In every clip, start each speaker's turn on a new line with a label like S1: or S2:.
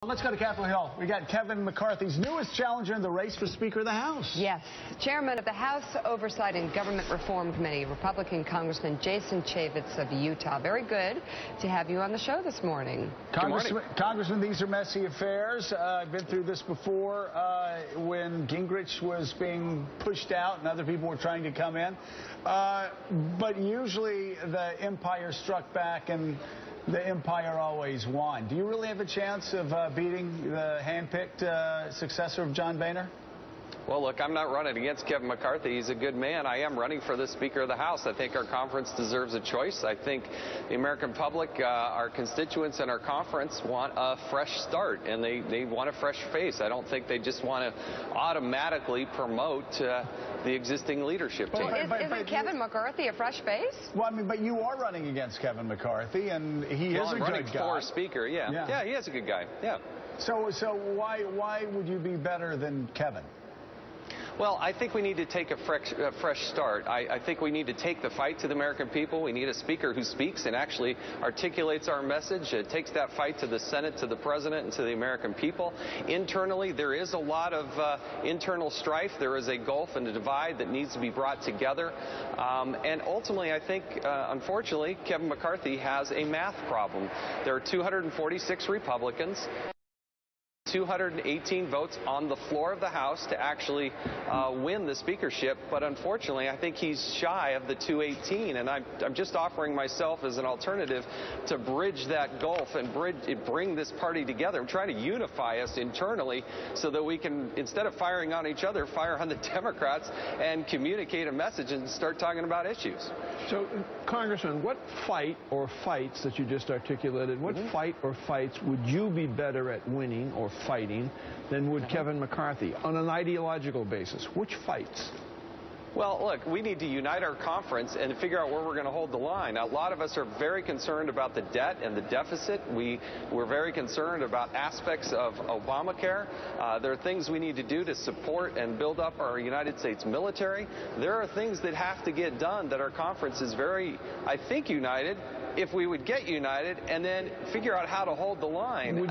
S1: Let's go to Capitol Hill. We got Kevin McCarthy's newest challenger in the race for Speaker of the House.
S2: Yes. Chairman of the House Oversight and Government Reform Committee, Republican Congressman Jason Chaffetz of Utah. Very good to have you on the show this morning.
S1: Congressman, these are messy affairs. I've been through this before when Gingrich was being pushed out and other people were trying to come in. But usually the empire struck back and the empire always won. Do you really have a chance of beating the hand-picked successor of John Boehner?
S3: Well, look, I'm not running against Kevin McCarthy. He's a good man. I am running for the Speaker of the House. I think our conference deserves a choice. I think the American public, our constituents and our conference want a fresh start, and they want a fresh face. I don't think they just want to automatically promote the existing leadership team.
S2: Isn't Kevin McCarthy a fresh face?
S1: Well, I mean, but you are running against Kevin McCarthy, and he is a good guy.
S3: I'm running for Speaker, yeah, he is a good guy, yeah.
S1: So why would you be better than Kevin?
S3: Well, I think we need to take a fresh start. I think we need to take the fight to the American people. We need a speaker who speaks and actually articulates our message. It takes that fight to the Senate, to the president, and to the American people. Internally, there is a lot of internal strife. There is a gulf and a divide that needs to be brought together. And ultimately, I think, unfortunately, Kevin McCarthy has a math problem. There are 246 Republicans. 218 votes on the floor of the House to actually win the speakership, but unfortunately I think he's shy of the 218, and I'm just offering myself as an alternative to bridge that gulf and bring this party together. I'm trying to unify us internally so that we can, instead of firing on each other, fire on the Democrats and communicate a message and start talking about issues.
S4: So, Congressman, what fight or fights that you just articulated, what fight or fights would you be better at winning or fighting than would Kevin McCarthy on an ideological basis? Which fights?
S3: Well, look, we need to unite our conference and figure out where we're going to hold the line. A lot of us are very concerned about the debt and the deficit. We're very concerned about aspects of Obamacare. There are things we need to do to support and build up our United States military. There are things that have to get done that our conference is very, I think, united. If we would get united and then figure out how to hold the line.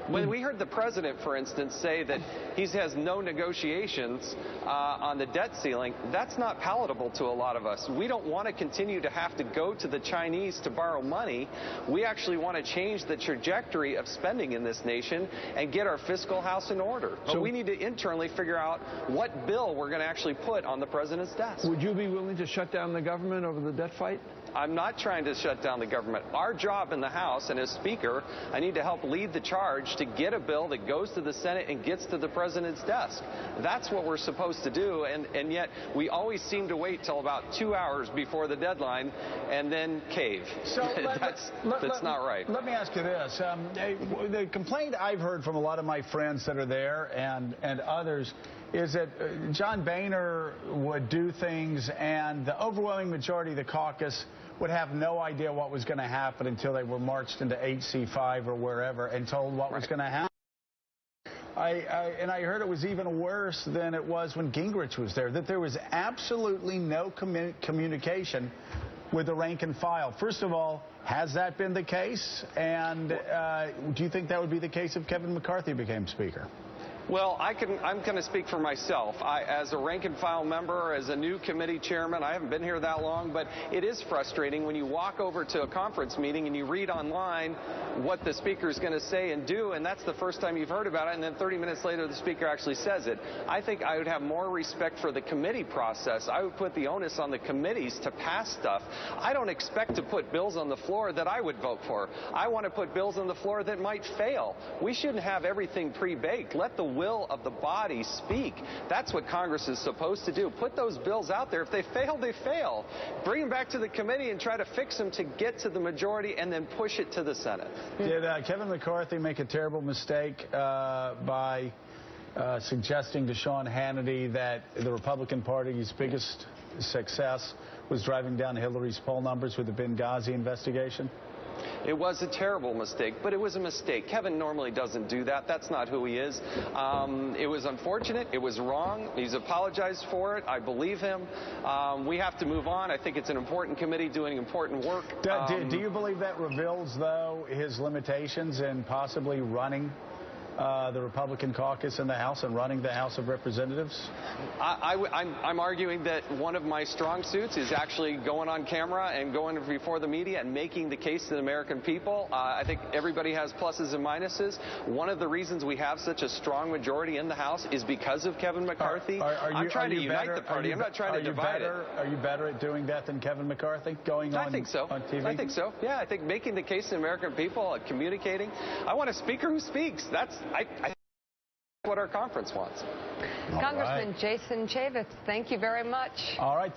S3: When we heard the president, for instance, say that he has no negotiations on the debt ceiling, that's not palatable to a lot of us. We don't want to continue to have to go to the Chinese to borrow money. We actually want to change the trajectory of spending in this nation and get our fiscal house in order. But we need to internally figure out what bill we're going to actually put on the president's desk.
S4: Would you be willing to shut down the government over the debt fight?
S3: I'm not trying to shut down the government. Our job in the House, and as Speaker, I need to help lead the charge to get a bill that goes to the Senate and gets to the president's desk. That's what we're supposed to do, and yet we always seem to wait till about 2 hours before the deadline and then cave.
S1: So
S3: that's not right.
S1: Let me ask you this. The complaint I've heard from a lot of my friends that are there and others is that John Boehner would do things and the overwhelming majority of the caucus would have no idea what was going to happen until they were marched into HC5 or wherever and told what was going to happen. And I heard it was even worse than it was when Gingrich was there, that there was absolutely no communication with the rank and file. First of all, has that been the case? And do you think that would be the case if Kevin McCarthy became Speaker?
S3: Well, I'm going to speak for myself. As a rank-and-file member, as a new committee chairman, I haven't been here that long, but it is frustrating when you walk over to a conference meeting and you read online what the speaker is going to say and do, and that's the first time you've heard about it, and then 30 minutes later the speaker actually says it. I think I would have more respect for the committee process. I would put the onus on the committees to pass stuff. I don't expect to put bills on the floor that I would vote for. I want to put bills on the floor that might fail. We shouldn't have everything pre-baked. Let the will of the body speak. That's what Congress is supposed to do. Put those bills out there. If they fail, they fail. Bring them back to the committee and try to fix them to get to the majority and then push it to the Senate.
S1: Did Kevin McCarthy make a terrible mistake by suggesting to Sean Hannity that the Republican Party's biggest success was driving down Hillary's poll numbers with the Benghazi investigation?
S3: It was a terrible mistake, but it was a mistake. Kevin normally doesn't do that. That's not who he is. It was unfortunate. It was wrong. He's apologized for it. I believe him. We have to move on. I think it's an important committee doing important work.
S1: Do you believe that reveals, though, his limitations in possibly running the Republican caucus in the House and running the House of Representatives?
S3: I'm arguing that one of my strong suits is actually going on camera and going before the media and making the case to the American people. I think everybody has pluses and minuses. One of the reasons we have such a strong majority in the House is because of Kevin McCarthy. I'm trying to unite the party. I'm not trying to divide it.
S1: Are you better at doing that than Kevin McCarthy, going on TV?
S3: I think so. Yeah, I think making the case to the American people, communicating. I want a speaker who speaks. That's what our conference wants.
S2: Congressman Jason Chaffetz, thank you very much.
S1: All right.